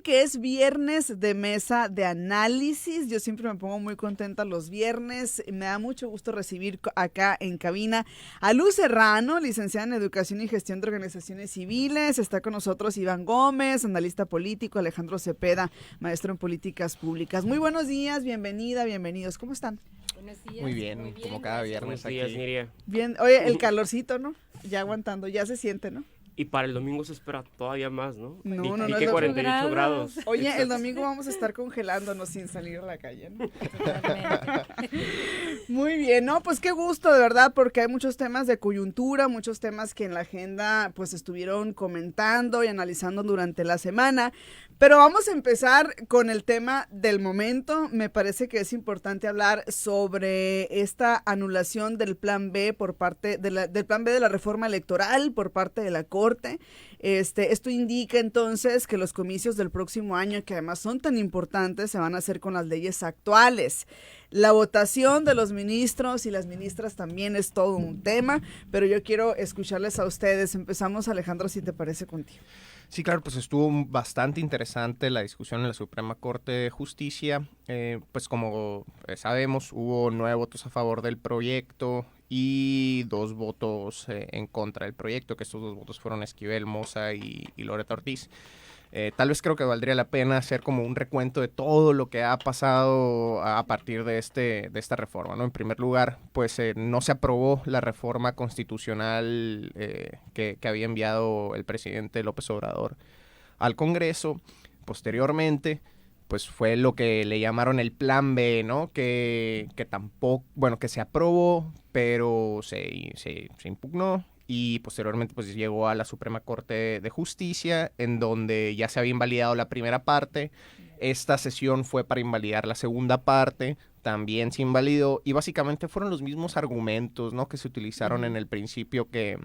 Que es viernes de mesa de análisis. Yo siempre me pongo muy contenta los viernes. Me da mucho gusto recibir acá en cabina a Luz Serrano, licenciada en Educación y Gestión de Organizaciones Civiles. Está con nosotros Iván Gómez, analista político, Alejandro Cepeda, maestro en Políticas Públicas. Muy buenos días, bienvenida, bienvenidos. ¿Cómo están? Buenos días. Muy bien, como cada viernes Buenos días, aquí. Niria. Bien, oye, el calorcito, ¿no? Ya aguantando, ya se siente, ¿no? Y para el domingo se espera todavía más, ¿no? No, Y, no, y no, que es 48 grados. Oye, el domingo vamos a estar congelándonos sin salir a la calle, ¿no? Muy bien, ¿no? Pues qué gusto, de verdad, porque hay muchos temas de coyuntura, muchos temas que en la agenda pues estuvieron comentando y analizando durante la semana, pero vamos a empezar con el tema del momento. Me parece que es importante hablar sobre esta anulación del Plan B por parte del Plan B de la reforma electoral por parte de la Corte. Esto indica entonces que los comicios del próximo año, que además son tan importantes, se van a hacer con las leyes actuales. La votación de los ministros y las ministras también es todo un tema, pero yo quiero escucharles a ustedes. Empezamos, Alejandro, si te parece, contigo. Sí, claro, pues estuvo bastante interesante la discusión en la Suprema Corte de Justicia. Pues como sabemos, hubo 9 votos a favor del proyecto y 2 votos en contra del proyecto, que estos 2 votos fueron Esquivel Moza y Loreto Ortiz. Tal vez creo que valdría la pena hacer como un recuento de todo lo que ha pasado a partir de esta reforma, ¿no? En primer lugar, pues no se aprobó la reforma constitucional que había enviado el presidente López Obrador al Congreso. Posteriormente, pues fue lo que le llamaron el Plan B, ¿no? Que tampoco, bueno, que se aprobó, pero se impugnó. Y posteriormente pues llegó a la Suprema Corte de Justicia, en donde ya se había invalidado la primera parte. Esta sesión fue para invalidar la segunda parte, también se invalidó, y básicamente fueron los mismos argumentos, ¿no?, que se utilizaron en el principio, que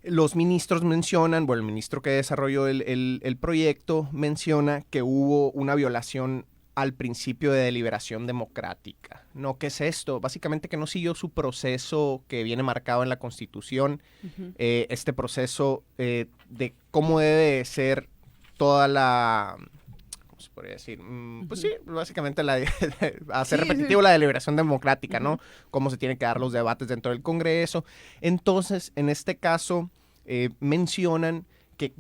los ministros mencionan, bueno, el ministro que desarrolló el proyecto menciona que hubo una violación al principio de deliberación democrática, ¿no? ¿Qué es esto? Básicamente que no siguió su proceso que viene marcado en la Constitución, este proceso de cómo debe ser toda la... ¿Cómo se podría decir? Pues sí, básicamente hacer repetitivo la deliberación democrática, ¿no? Cómo se tienen que dar los debates dentro del Congreso. Entonces, en este caso, mencionan que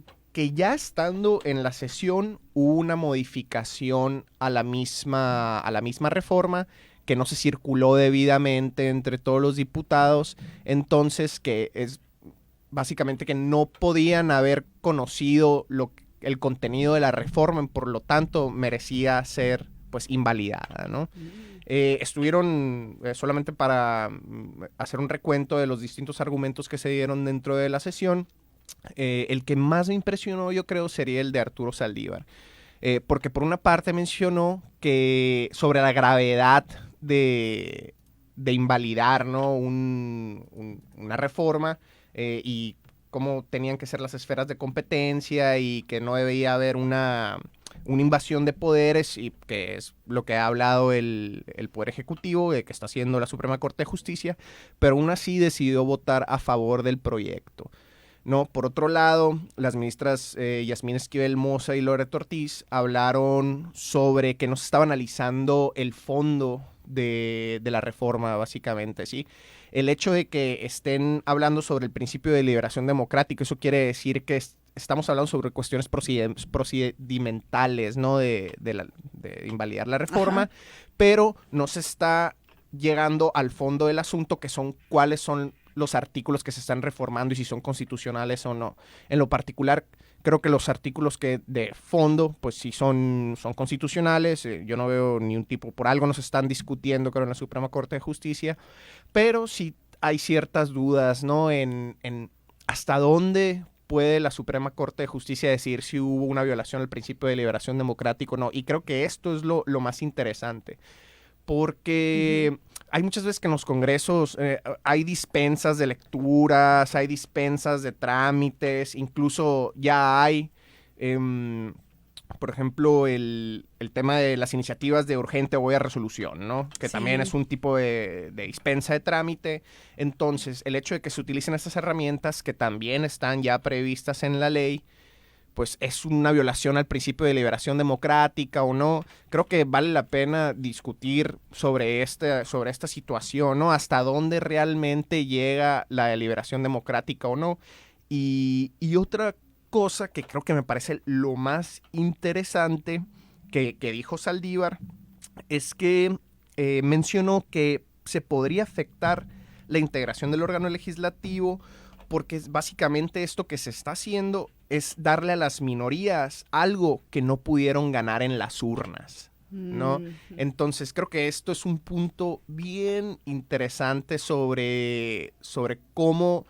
ya estando en la sesión hubo una modificación a la misma reforma, que no se circuló debidamente entre todos los diputados, entonces que es básicamente que no podían haber conocido el contenido de la reforma, por lo tanto merecía ser pues invalidada, ¿no? Estuvieron, solamente para hacer un recuento de los distintos argumentos que se dieron dentro de la sesión, el que más me impresionó, yo creo, sería el de Arturo Saldívar, porque por una parte mencionó que sobre la gravedad de invalidar, ¿no?, una reforma, y cómo tenían que ser las esferas de competencia y que no debía haber una invasión de poderes, y que es lo que ha hablado el Poder Ejecutivo, que está haciendo la Suprema Corte de Justicia, pero aún así decidió votar a favor del proyecto, ¿no? Por otro lado, las ministras Yasmín Esquivel Moza y Loreto Ortiz hablaron sobre que no se estaba analizando el fondo de la reforma, básicamente, ¿sí? El hecho de que estén hablando sobre el principio de liberación democrática, eso quiere decir que estamos hablando sobre cuestiones procedimentales, ¿no?, de invalidar la reforma, pero no se está llegando al fondo del asunto, que son cuáles son los artículos que se están reformando y si son constitucionales o no. En lo particular, creo que los artículos que de fondo, pues sí son constitucionales. Yo no veo ni un tipo, por algo nos están discutiendo, creo, en la Suprema Corte de Justicia, pero sí hay ciertas dudas, ¿no?, en hasta dónde puede la Suprema Corte de Justicia decir si hubo una violación al principio de liberación democrática o no. Y creo que esto es lo más interesante, porque hay muchas veces que en los congresos hay dispensas de lecturas, hay dispensas de trámites, incluso ya hay, por ejemplo, el tema de las iniciativas de urgente o de resolución, ¿no? Que también es un tipo de dispensa de trámite. Entonces, el hecho de que se utilicen estas herramientas, que también están ya previstas en la ley, pues es una violación al principio de liberación democrática o no. Creo que vale la pena discutir sobre esta situación, ¿no? Hasta dónde realmente llega la liberación democrática o no. Y otra cosa que creo que me parece lo más interesante que dijo Saldívar es que mencionó que se podría afectar la integración del órgano legislativo porque básicamente esto que se está haciendo es darle a las minorías algo que no pudieron ganar en las urnas, ¿no? Entonces creo que esto es un punto bien interesante sobre cómo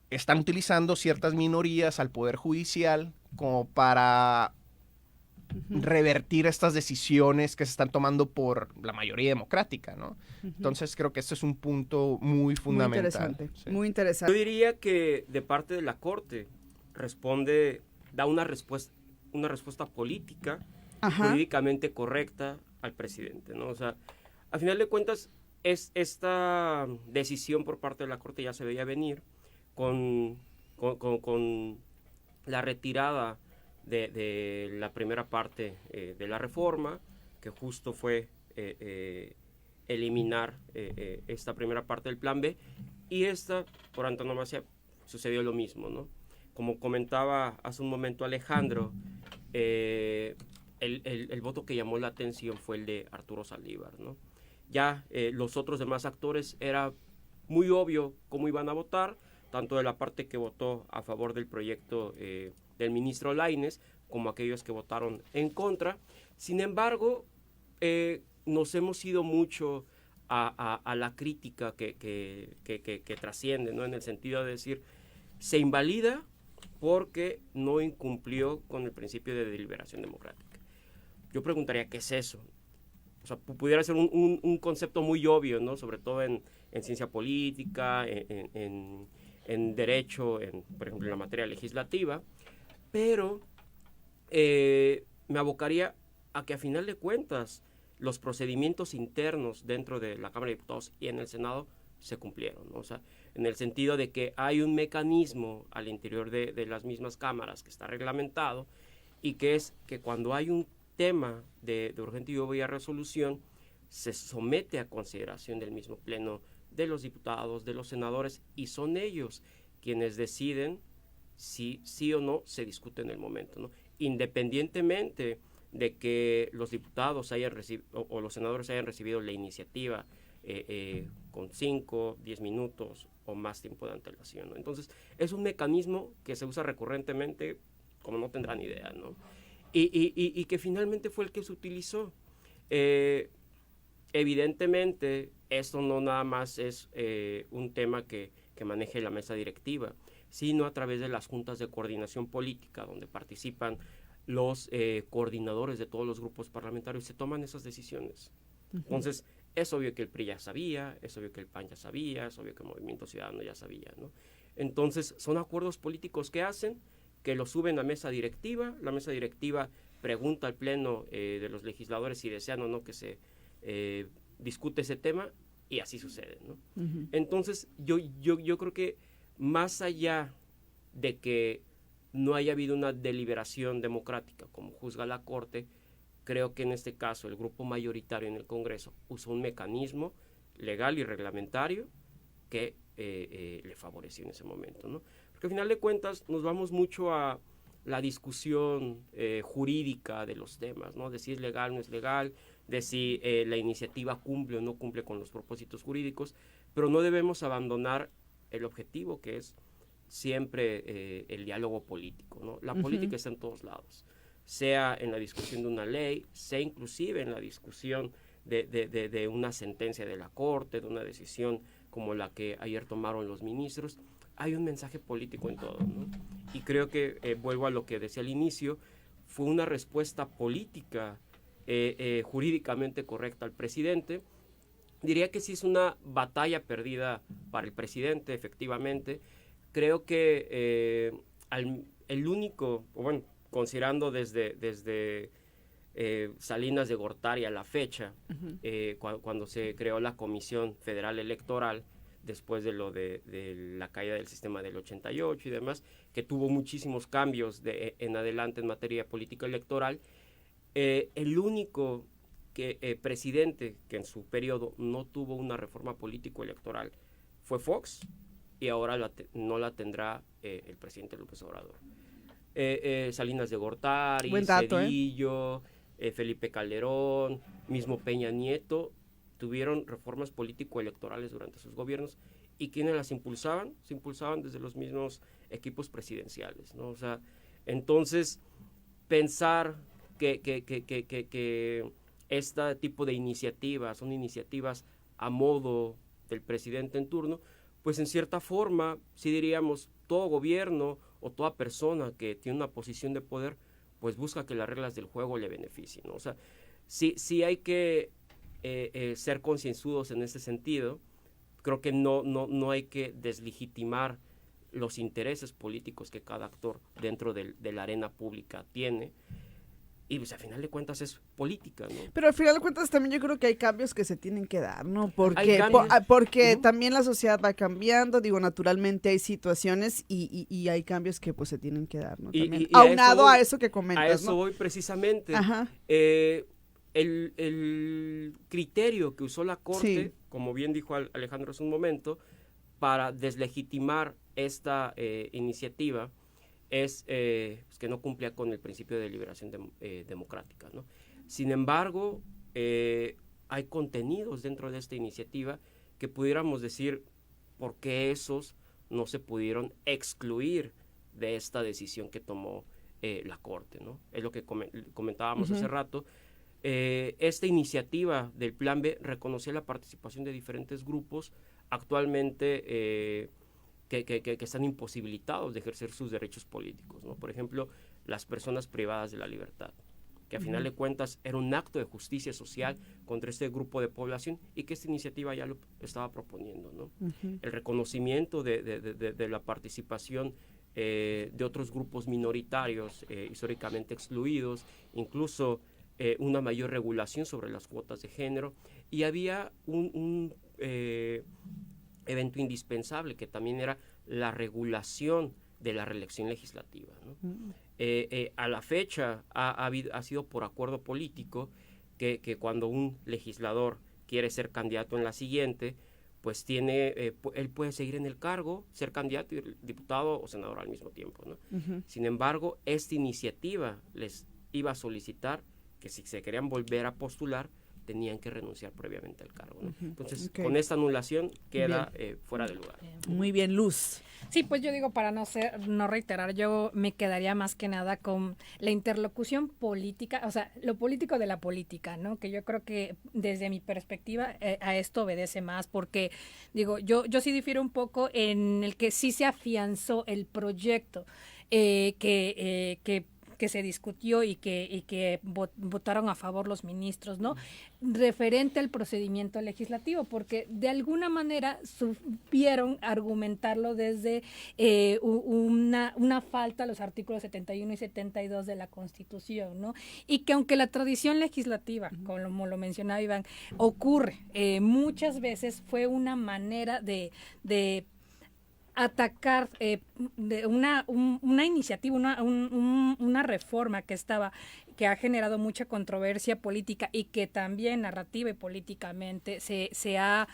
están utilizando ciertas minorías al Poder Judicial como para revertir estas decisiones que se están tomando por la mayoría democrática, ¿no? Entonces creo que este es un punto muy fundamental. Muy interesante, sí. muy interesante. Yo diría que de parte de la Corte da una respuesta política, jurídicamente correcta al presidente, ¿no? O sea, a final de cuentas, esta decisión por parte de la Corte ya se veía venir con la retirada de la primera parte de la reforma, que justo fue eliminar esta primera parte del Plan B, y esta, por antonomasia, sucedió lo mismo, ¿no? Como comentaba hace un momento Alejandro, el voto que llamó la atención fue el de Arturo Saldívar, ¿no? Ya los otros demás actores era muy obvio cómo iban a votar, tanto de la parte que votó a favor del proyecto del ministro Lainez, como aquellos que votaron en contra. Sin embargo, nos hemos ido mucho a la crítica que trasciende, ¿no? En el sentido de decir, se invalida porque no incumplió con el principio de deliberación democrática. Yo preguntaría, ¿qué es eso? O sea, pudiera ser un concepto muy obvio, ¿no? Sobre todo en ciencia política, en derecho, por ejemplo, en la materia legislativa, pero me abocaría a que a final de cuentas los procedimientos internos dentro de la Cámara de Diputados y en el Senado se cumplieron, ¿no? O sea, en el sentido de que hay un mecanismo al interior de las mismas cámaras que está reglamentado y que es que cuando hay un tema de urgente y obvia resolución, se somete a consideración del mismo pleno de los diputados, de los senadores, y son ellos quienes deciden si sí o no se discute en el momento, ¿no? Independientemente de que los diputados hayan recibido o los senadores hayan recibido la iniciativa con 5, 10 minutos o más tiempo de antelación, ¿no? Entonces, es un mecanismo que se usa recurrentemente, como no tendrán idea, ¿no? Y que finalmente fue el que se utilizó. Evidentemente, esto no nada más es un tema que maneje la mesa directiva, sino a través de las juntas de coordinación política, donde participan los coordinadores de todos los grupos parlamentarios, se toman esas decisiones. Entonces, es obvio que el PRI ya sabía, es obvio que el PAN ya sabía, es obvio que el Movimiento Ciudadano ya sabía, ¿no? Entonces, son acuerdos políticos que hacen, que lo suben a mesa directiva, la mesa directiva pregunta al pleno de los legisladores si desean o no que se discute ese tema, y así sucede, ¿no? Entonces, yo creo que más allá de que no haya habido una deliberación democrática, como juzga la Corte, creo que en este caso el grupo mayoritario en el Congreso usó un mecanismo legal y reglamentario que le favoreció en ese momento, ¿no? Porque al final de cuentas nos vamos mucho a la discusión jurídica de los temas, ¿no? De si es legal o no es legal, de si la iniciativa cumple o no cumple con los propósitos jurídicos, pero no debemos abandonar el objetivo, que es siempre el diálogo político, ¿no? La política está en todos lados, sea en la discusión de una ley, sea inclusive en la discusión de una sentencia de la Corte, de una decisión como la que ayer tomaron los ministros. Hay un mensaje político en todo, ¿no? Y creo que, vuelvo a lo que decía al inicio, fue una respuesta política jurídicamente correcta al presidente. Diría que sí es una batalla perdida para el presidente, efectivamente. Creo que el único, bueno, considerando desde Salinas de Gortari a la fecha, cuando se creó la Comisión Federal Electoral, después de lo de la caída del sistema del 88 y demás, que tuvo muchísimos cambios en adelante en materia política electoral. El único presidente que en su periodo no tuvo una reforma político-electoral fue Fox, y ahora no la tendrá el presidente López Obrador. Salinas de Gortari, Zedillo, Felipe Calderón, mismo Peña Nieto, tuvieron reformas político-electorales durante sus gobiernos. ¿Y quiénes las impulsaban? Se impulsaban desde los mismos equipos presidenciales, ¿no? O sea, entonces, pensar que este tipo de iniciativas son iniciativas a modo del presidente en turno, pues en cierta forma, sí diríamos, todo gobierno o toda persona que tiene una posición de poder, pues busca que las reglas del juego le beneficien, ¿no? O sea, sí hay que ser concienzudos en ese sentido. Creo que no hay que deslegitimar los intereses políticos que cada actor dentro de la arena pública tiene. Y pues al final de cuentas es política, ¿no? Pero al final de cuentas también yo creo que hay cambios que se tienen que dar, ¿no? Porque también la sociedad va cambiando, digo, naturalmente hay situaciones y hay cambios que pues se tienen que dar, ¿no? También, aunado a eso que comentas, ¿no? A eso ¿no? voy precisamente. El criterio que usó la Corte, sí, como bien dijo Alejandro hace un momento, para deslegitimar esta iniciativa, es que no cumplía con el principio de liberación democrática, ¿no? Sin embargo, hay contenidos dentro de esta iniciativa que pudiéramos decir por qué esos no se pudieron excluir de esta decisión que tomó la Corte, ¿no? Es lo que comentábamos hace rato. Esta iniciativa del Plan B reconocía la participación de diferentes grupos actualmente que están imposibilitados de ejercer sus derechos políticos, ¿no? Por ejemplo, las personas privadas de la libertad, que a final de cuentas era un acto de justicia social contra este grupo de población y que esta iniciativa ya lo estaba proponiendo, ¿no? El reconocimiento de la participación de otros grupos minoritarios históricamente excluidos, incluso una mayor regulación sobre las cuotas de género, y había un evento indispensable que también era la regulación de la reelección legislativa, ¿no? A la fecha ha sido por acuerdo político que cuando un legislador quiere ser candidato en la siguiente, pues él puede seguir en el cargo, ser candidato y diputado o senador al mismo tiempo, ¿no? Sin embargo, esta iniciativa les iba a solicitar que si se querían volver a postular, tenían que renunciar previamente al cargo, ¿no? Entonces, con esta anulación queda fuera de lugar. Muy bien, Luz. Sí, pues yo digo, para no reiterar, yo me quedaría más que nada con la interlocución política, o sea, lo político de la política, ¿no? Que yo creo que desde mi perspectiva a esto obedece más, porque digo, yo sí difiero un poco en el que sí se afianzó el proyecto que se discutió y que votaron a favor los ministros, ¿no? Referente al procedimiento legislativo, porque de alguna manera supieron argumentarlo desde una falta a los artículos 71 y 72 de la Constitución, ¿no? Y que aunque la tradición legislativa, como lo mencionaba Iván, ocurre muchas veces, fue una manera de atacar de una iniciativa, una reforma que ha generado mucha controversia política y que también narrativa y políticamente se ha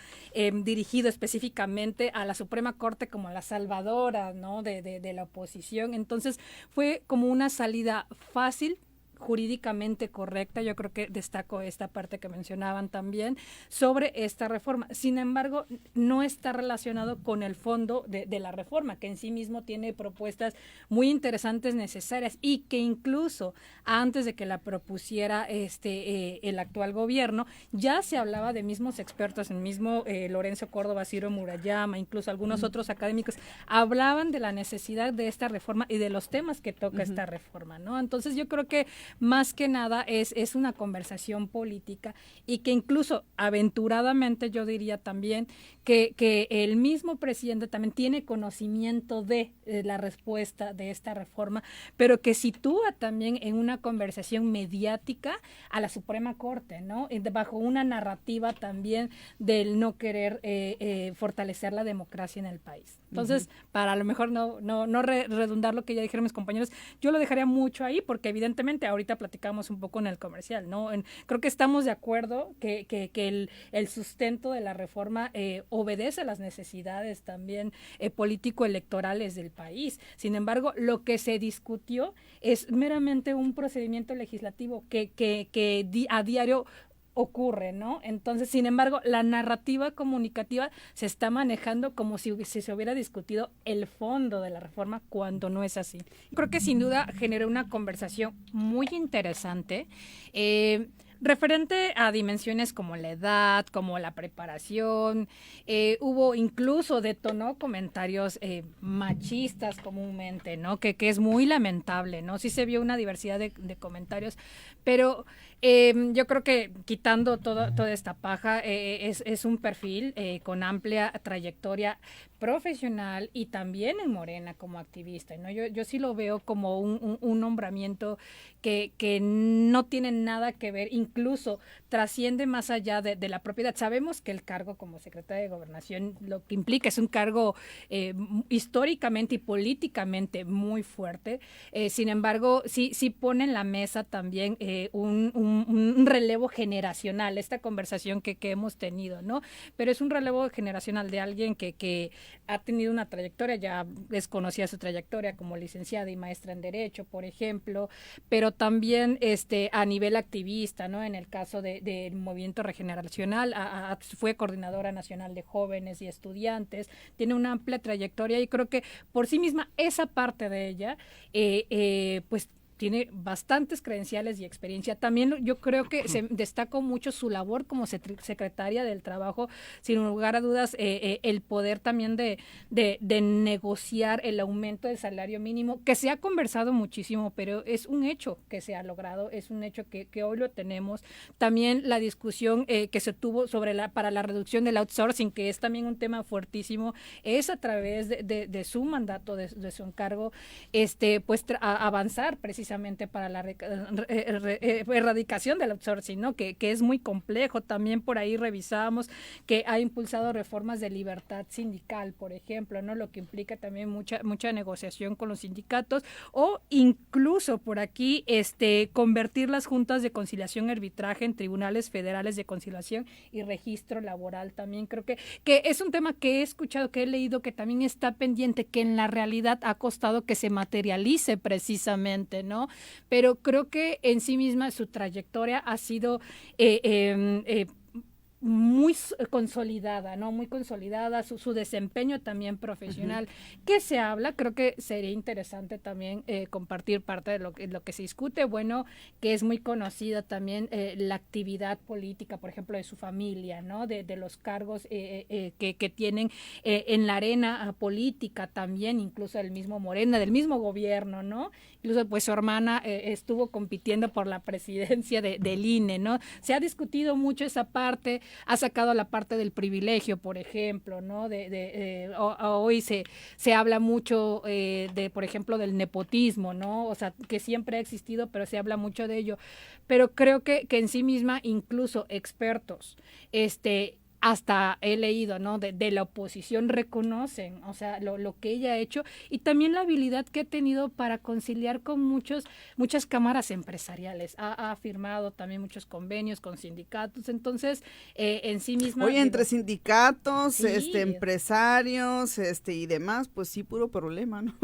dirigido específicamente a la Suprema Corte como la salvadora, ¿no? de la oposición. Entonces fue como una salida fácil, jurídicamente correcta. Yo creo que destaco esta parte que mencionaban también sobre esta reforma. Sin embargo, no está relacionado con el fondo de la reforma, que en sí mismo tiene propuestas muy interesantes, necesarias, y que incluso antes de que la propusiera el actual gobierno, ya se hablaba de mismos expertos, el mismo Lorenzo Córdoba, Ciro Murayama, incluso algunos otros académicos, hablaban de la necesidad de esta reforma y de los temas que toca esta reforma, ¿no? Entonces yo creo que más que nada es una conversación política y que incluso aventuradamente yo diría también que el mismo presidente también tiene conocimiento de la respuesta de esta reforma, pero que sitúa también en una conversación mediática a la Suprema Corte, ¿no? Bajo una narrativa también del no querer fortalecer la democracia en el país. Entonces, para a lo mejor no redundar lo que ya dijeron mis compañeros, yo lo dejaría mucho ahí porque evidentemente ahorita platicamos un poco en el comercial, ¿no? Creo que estamos de acuerdo que el sustento de la reforma obedece a las necesidades también político-electorales del país. Sin embargo, lo que se discutió es meramente un procedimiento legislativo que a diario ocurre, ¿no? Entonces, sin embargo, la narrativa comunicativa se está manejando como si se hubiera discutido el fondo de la reforma cuando no es así. Creo que sin duda generó una conversación muy interesante, referente a dimensiones como la edad, como la preparación, detonó comentarios machistas comúnmente, ¿no? Que es muy lamentable, ¿no? Sí se vio una diversidad de comentarios, pero yo creo que quitando toda esta paja, es un perfil con amplia trayectoria profesional y también en Morena como activista, ¿no? Yo sí lo veo como un nombramiento que no tiene nada que ver, incluso trasciende más allá de la propiedad. Sabemos que el cargo como secretaria de Gobernación lo que implica es un cargo históricamente y políticamente muy fuerte, sin embargo, sí pone en la mesa también un relevo generacional, esta conversación que hemos tenido, ¿no? Pero es un relevo generacional de alguien que ha tenido una trayectoria, ya desconocía su trayectoria como licenciada y maestra en Derecho, por ejemplo, pero también a nivel activista, ¿no? En el caso del Movimiento Regeneracional, fue coordinadora nacional de jóvenes y estudiantes, tiene una amplia trayectoria y creo que por sí misma esa parte de ella, pues tiene bastantes credenciales y experiencia. También yo creo que se destacó mucho su labor como secretaria del Trabajo, sin lugar a dudas, el poder también de negociar el aumento del salario mínimo, que se ha conversado muchísimo, pero es un hecho que se ha logrado, es un hecho que hoy lo tenemos. También la discusión que se tuvo para la reducción del outsourcing, que es también un tema fuertísimo, es a través de su mandato, de su encargo, pues avanzar precisamente para la erradicación del outsourcing, ¿no? Que es muy complejo. También por ahí revisábamos que ha impulsado reformas de libertad sindical, por ejemplo, ¿no? Lo que implica también mucha negociación con los sindicatos, o incluso por aquí convertir las juntas de conciliación y arbitraje en tribunales federales de conciliación y registro laboral. También creo que es un tema que he escuchado, que he leído, que también está pendiente, que en la realidad ha costado que se materialice precisamente, ¿no? Pero creo que en sí misma su trayectoria ha sido muy consolidada, ¿no? Muy consolidada, su desempeño también profesional. ¿Qué se habla? Creo que sería interesante también compartir parte de lo que se discute. Bueno, que es muy conocida también la actividad política, por ejemplo, de su familia, ¿no? De los cargos que tienen en la arena política también, incluso del mismo Morena, del mismo gobierno, ¿no? Incluso pues su hermana estuvo compitiendo por la presidencia del INE, ¿no? Se ha discutido mucho esa parte, ha sacado la parte del privilegio, por ejemplo, ¿no? Hoy se habla mucho por ejemplo, del nepotismo, ¿no? O sea, que siempre ha existido, pero se habla mucho de ello. Pero creo que en sí misma, incluso expertos, hasta he leído, ¿no? De la oposición reconocen, o sea, lo que ella ha hecho y también la habilidad que ha tenido para conciliar con muchas cámaras empresariales. Ha firmado también muchos convenios con sindicatos, entonces, en sí misma... Oye, entre sindicatos, sí, empresarios, y demás, pues sí, puro problema, ¿no?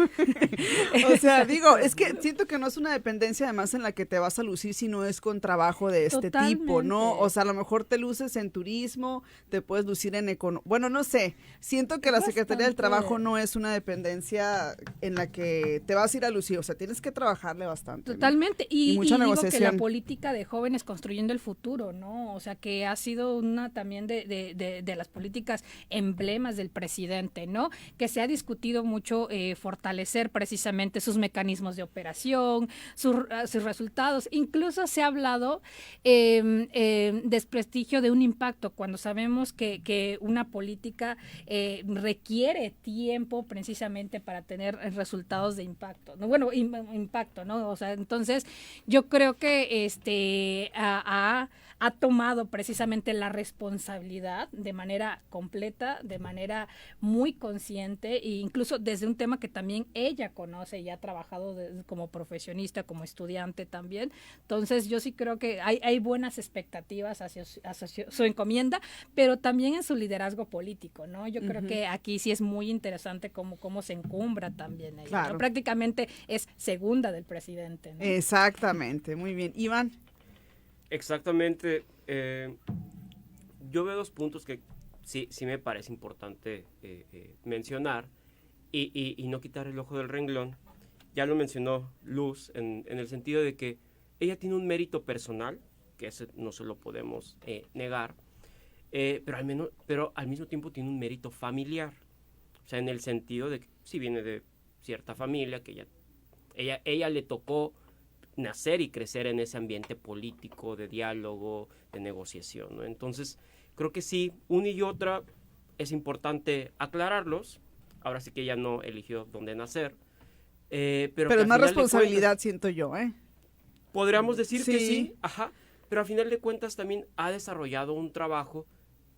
O sea, es que siento que no es una dependencia además en la que te vas a lucir si no es con trabajo de este tipo, ¿no? O sea, a lo mejor te luces en turismo, te puedes lucir en bueno, no sé, siento que la Secretaría del Trabajo no es una dependencia en la que te vas a ir a lucir, o sea, tienes que trabajarle bastante. Totalmente, ¿no? y mucha digo negociación. que la política de jóvenes construyendo el futuro, ¿no? O sea, que ha sido una también de las políticas emblemas del presidente, ¿no? Que se ha discutido mucho fortalecer precisamente sus mecanismos de operación, sus resultados, incluso se ha hablado desprestigio de un impacto, cuando sabemos que una política requiere tiempo precisamente para tener resultados de impacto, ¿no? Bueno, impacto, ¿no? O sea, entonces yo creo que ha tomado precisamente la responsabilidad de manera completa, de manera muy consciente, e incluso desde un tema que también ella conoce y ha trabajado como profesionista, como estudiante también. Entonces yo sí creo que hay buenas expectativas hacia su encomienda, pero también en su liderazgo político, ¿no? Yo creo que aquí sí es muy interesante cómo se encumbra también ella, claro. ¿no? Prácticamente es segunda del presidente, ¿no? Exactamente, muy bien. Iván. Exactamente. Yo veo dos puntos que sí me parece importante mencionar y no quitar el ojo del renglón. Ya lo mencionó Luz en el sentido de que ella tiene un mérito personal, que ese no se lo podemos negar, pero al mismo tiempo tiene un mérito familiar. O sea, en el sentido de que si viene de cierta familia, que ella le tocó nacer y crecer en ese ambiente político, de diálogo, de negociación, ¿no? Entonces, creo que sí, una y otra es importante aclararlos. Ahora sí que ella no eligió dónde nacer. Pero es más responsabilidad, siento yo, ¿eh? Podríamos decir que sí, ajá, pero a final de cuentas también ha desarrollado un trabajo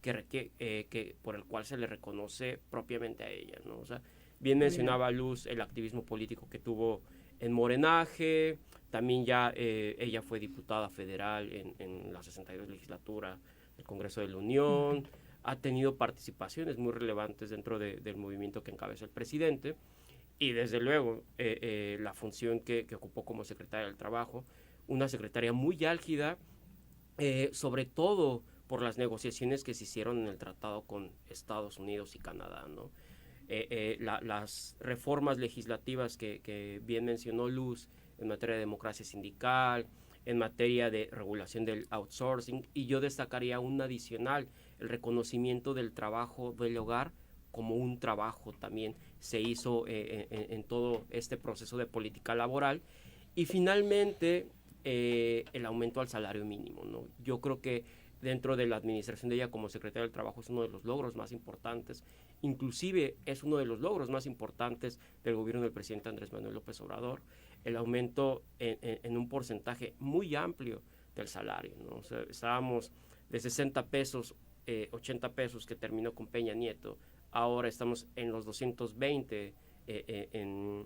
que por el cual se le reconoce propiamente a ella, ¿no? O sea, bien mencionaba Luz el activismo político que tuvo en Morenaje, también ya ella fue diputada federal en la 62 legislatura del Congreso de la Unión, ha tenido participaciones muy relevantes dentro del movimiento que encabeza el presidente, y desde luego la función que ocupó como secretaria del Trabajo, una secretaria muy álgida, sobre todo por las negociaciones que se hicieron en el tratado con Estados Unidos y Canadá, ¿no? Las reformas legislativas que bien mencionó Luz en materia de democracia sindical, en materia de regulación del outsourcing, y yo destacaría un adicional, el reconocimiento del trabajo del hogar como un trabajo también se hizo en todo este proceso de política laboral. Y finalmente el aumento al salario mínimo, ¿no? Yo creo que dentro de la administración de ella como secretaria del Trabajo es uno de los logros más importantes, inclusive es uno de los logros más importantes del gobierno del presidente Andrés Manuel López Obrador, el aumento en un porcentaje muy amplio del salario, ¿no? O sea, estábamos de 60 pesos, 80 pesos que terminó con Peña Nieto, ahora estamos en los 220 en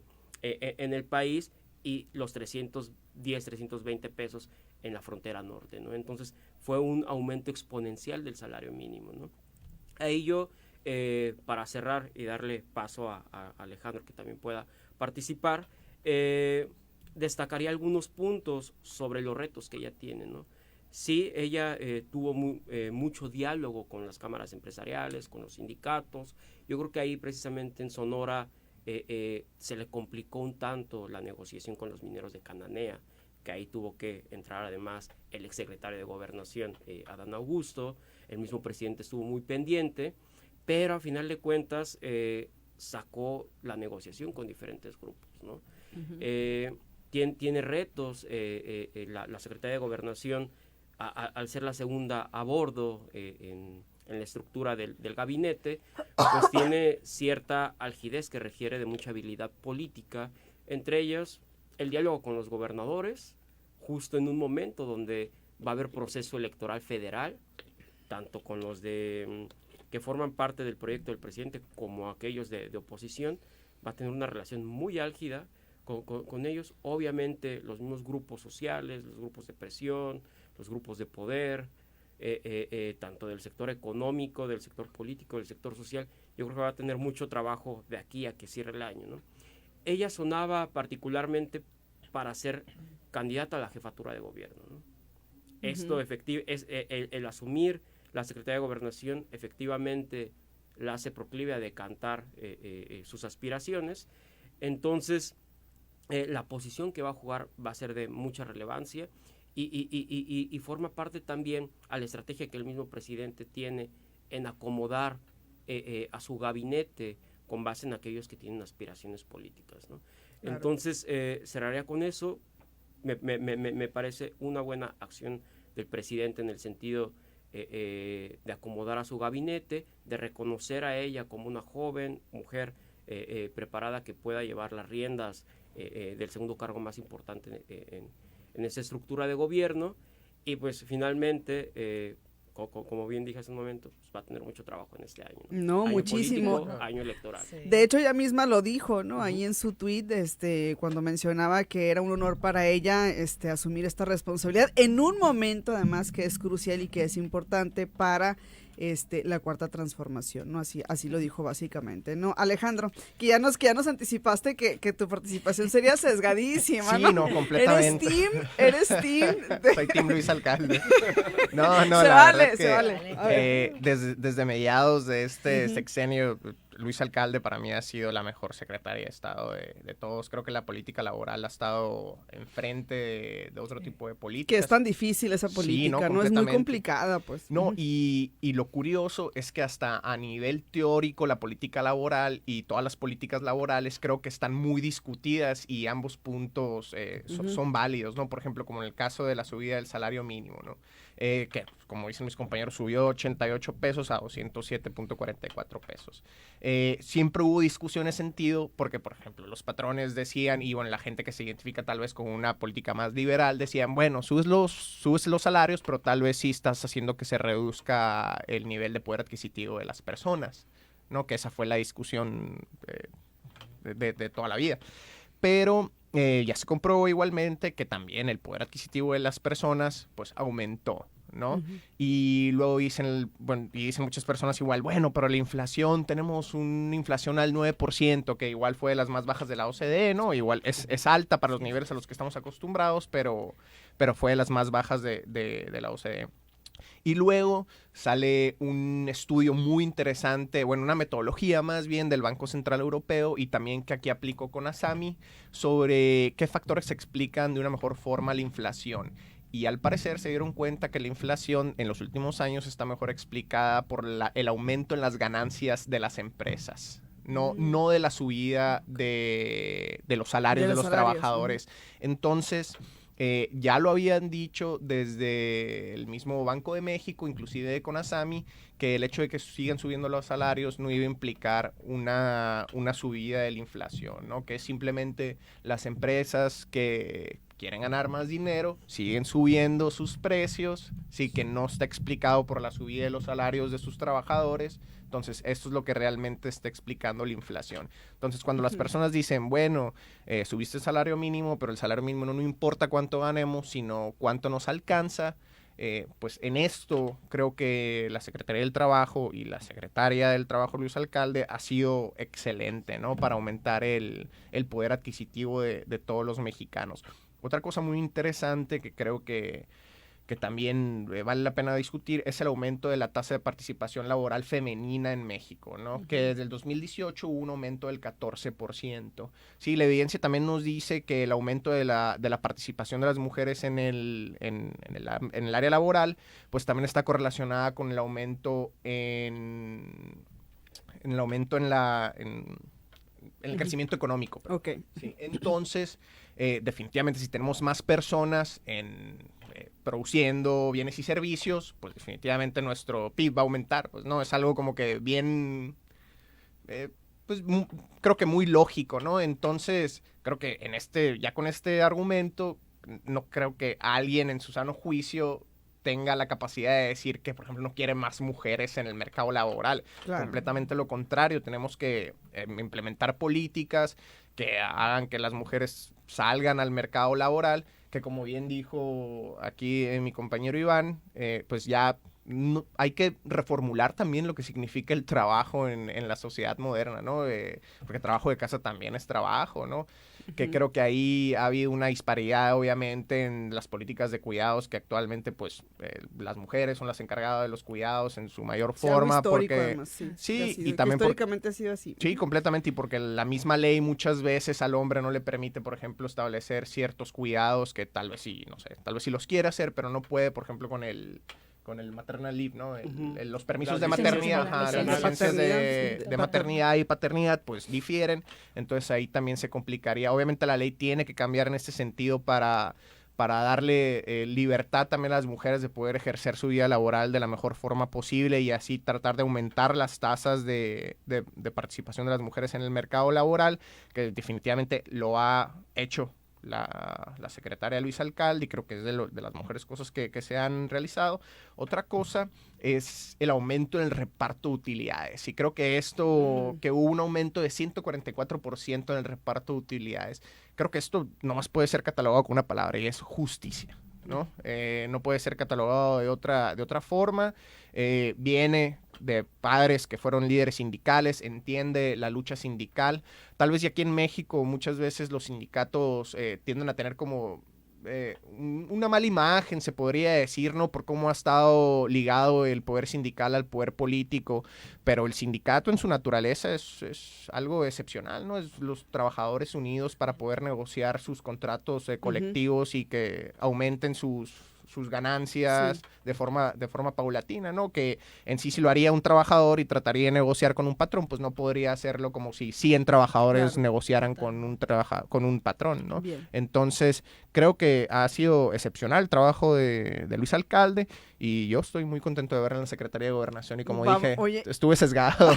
el país, y los 310, 320 pesos en la frontera norte, ¿no? Entonces fue un aumento exponencial del salario mínimo, ¿no? Ahí yo, para cerrar y darle paso a Alejandro que también pueda participar, destacaría algunos puntos sobre los retos que ella tiene, ¿no? Sí, ella tuvo mucho diálogo con las cámaras empresariales, con los sindicatos. Yo creo que ahí precisamente en Sonora se le complicó un tanto la negociación con los mineros de Cananea, que ahí tuvo que entrar además el exsecretario de Gobernación, Adán Augusto. El mismo presidente estuvo muy pendiente, pero a final de cuentas sacó la negociación con diferentes grupos, ¿no? Tiene retos la Secretaría de Gobernación al ser la segunda a bordo en la estructura del gabinete, pues tiene cierta algidez que requiere de mucha habilidad política, entre ellas el diálogo con los gobernadores, justo en un momento donde va a haber proceso electoral federal, tanto con los que forman parte del proyecto del presidente como aquellos de oposición. Va a tener una relación muy álgida con ellos, obviamente los mismos grupos sociales, los grupos de presión, los grupos de poder, tanto del sector económico, del sector político, del sector social. Yo creo que va a tener mucho trabajo de aquí a que cierre el año, ¿no? Ella sonaba particularmente para ser candidata a la jefatura de gobierno, ¿no? Esto efectivo es el asumir la Secretaría de Gobernación efectivamente la hace proclive a decantar sus aspiraciones. Entonces, la posición que va a jugar va a ser de mucha relevancia y forma parte también a la estrategia que el mismo presidente tiene en acomodar a su gabinete con base en aquellos que tienen aspiraciones políticas, ¿no? Claro. Entonces, cerraría con eso. Me parece una buena acción del presidente en el sentido de acomodar a su gabinete, de reconocer a ella como una joven mujer preparada que pueda llevar las riendas del segundo cargo más importante en esa estructura de gobierno, y pues finalmente, como bien dije hace un momento, pues va a tener mucho trabajo en este año. No, año muchísimo. Político, año electoral. Sí. De hecho, ella misma lo dijo, ¿no? Ahí en su tweet, cuando mencionaba que era un honor para ella, asumir esta responsabilidad en un momento, además, que es crucial y que es importante para la cuarta transformación, ¿no? Así lo dijo básicamente, ¿no? Alejandro, que ya nos anticipaste que tu participación sería sesgadísima, Sí, ¿no? no, completamente. Eres team. Soy team Luis Alcalde. No, Se la vale, verdad se que, vale. A ver. desde mediados de este sexenio, Luis Alcalde para mí ha sido la mejor secretaria de Estado de todos. Creo que la política laboral ha estado enfrente de otro tipo de políticas. Que es tan difícil esa política, Sí, ¿no? Es muy complicada, pues. No, y lo curioso es que hasta a nivel teórico la política laboral y todas las políticas laborales creo que están muy discutidas y ambos puntos son válidos, ¿no? Por ejemplo, como en el caso de la subida del salario mínimo, ¿no? Que, como dicen mis compañeros, subió de 88 pesos a 207.44 pesos. Siempre hubo discusión en ese sentido porque, por ejemplo, los patrones decían, y bueno, la gente que se identifica tal vez con una política más liberal decían, bueno, subes los salarios, pero tal vez sí estás haciendo que se reduzca el nivel de poder adquisitivo de las personas, ¿no? Que esa fue la discusión de toda la vida. Pero ya se comprobó igualmente que también el poder adquisitivo de las personas pues aumentó, ¿no? Y luego dicen muchas personas igual, bueno, pero la inflación, tenemos una inflación al 9%, que igual fue de las más bajas de la OCDE, ¿no? Igual es alta para los niveles a los que estamos acostumbrados, pero fue de las más bajas de la OCDE. Y luego sale un estudio muy interesante, bueno, una metodología más bien del Banco Central Europeo y también que aquí aplicó con Asami sobre qué factores explican de una mejor forma la inflación. Y al parecer se dieron cuenta que la inflación en los últimos años está mejor explicada por el aumento en las ganancias de las empresas. No de la subida de los salarios de los trabajadores. Entonces, ya lo habían dicho desde el mismo Banco de México, inclusive con Asami, que el hecho de que sigan subiendo los salarios no iba a implicar una subida de la inflación, ¿no? Que es simplemente las empresas que quieren ganar más dinero, siguen subiendo sus precios, sí, que no está explicado por la subida de los salarios de sus trabajadores. Entonces, esto es lo que realmente está explicando la inflación. Entonces, cuando las personas dicen, bueno, subiste el salario mínimo, pero el salario mínimo no importa cuánto ganemos, sino cuánto nos alcanza, pues en esto creo que la Secretaría del Trabajo y la Secretaria del Trabajo, Luis Alcalde, ha sido excelente, ¿no? Para aumentar el poder adquisitivo de todos los mexicanos. Otra cosa muy interesante que creo que también vale la pena discutir es el aumento de la tasa de participación laboral femenina en México, ¿no? Que desde el 2018 hubo un aumento del 14%. Sí, la evidencia también nos dice que el aumento de la participación de las mujeres en el área laboral, pues también está correlacionada con el aumento en el crecimiento económico. Ok. Sí, entonces, definitivamente si tenemos más personas produciendo bienes y servicios, pues definitivamente nuestro PIB va a aumentar, pues no, es algo como que bien, pues creo que muy lógico, ¿no? Entonces, creo que ya con este argumento, no creo que alguien en su sano juicio tenga la capacidad de decir que, por ejemplo, no quiere más mujeres en el mercado laboral. Claro. Completamente lo contrario, tenemos que implementar políticas que hagan que las mujeres salgan al mercado laboral, que como bien dijo aquí mi compañero Iván, pues ya hay que reformular también lo que significa el trabajo en la sociedad moderna, ¿no? Porque trabajo de casa también es trabajo, ¿no? Que creo que ahí ha habido una disparidad, obviamente, en las políticas de cuidados, que actualmente, pues, las mujeres son las encargadas de los cuidados en su mayor forma. Histórico, porque además, sí, y también históricamente ha sido así. Sí, completamente, y porque la misma ley muchas veces al hombre no le permite, por ejemplo, establecer ciertos cuidados que tal vez sí, no sé, tal vez sí los quiere hacer, pero no puede, por ejemplo, con el maternal leave, ¿no? Los permisos de maternidad, las licencias de maternidad y paternidad, pues difieren. Entonces ahí también se complicaría. Obviamente la ley tiene que cambiar en este sentido para darle libertad también a las mujeres de poder ejercer su vida laboral de la mejor forma posible y así tratar de aumentar las tasas de participación de las mujeres en el mercado laboral, que definitivamente lo ha hecho la secretaria Luisa Alcalde, y creo que es de las mejores cosas que se han realizado. Otra cosa es el aumento en el reparto de utilidades, y creo que que hubo un aumento de 144% en el reparto de utilidades. Creo que esto nomás puede ser catalogado con una palabra, y es justicia, ¿no? No puede ser catalogado de otra forma. Viene de padres que fueron líderes sindicales, entiende la lucha sindical. Tal vez y aquí en México muchas veces los sindicatos tienden a tener como una mala imagen, se podría decir, ¿no? Por cómo ha estado ligado el poder sindical al poder político, pero el sindicato en su naturaleza es algo excepcional, ¿no? Es los trabajadores unidos para poder negociar sus contratos colectivos y que aumenten sus ganancias de forma paulatina, ¿no? Que en sí lo haría un trabajador y trataría de negociar con un patrón, pues no podría hacerlo como si 100 trabajadores negociaran con un patrón, ¿no? Bien. Entonces, creo que ha sido excepcional el trabajo de Luis Alcalde, y yo estoy muy contento de verla en la Secretaría de Gobernación, y como dije, Oye, estuve sesgado.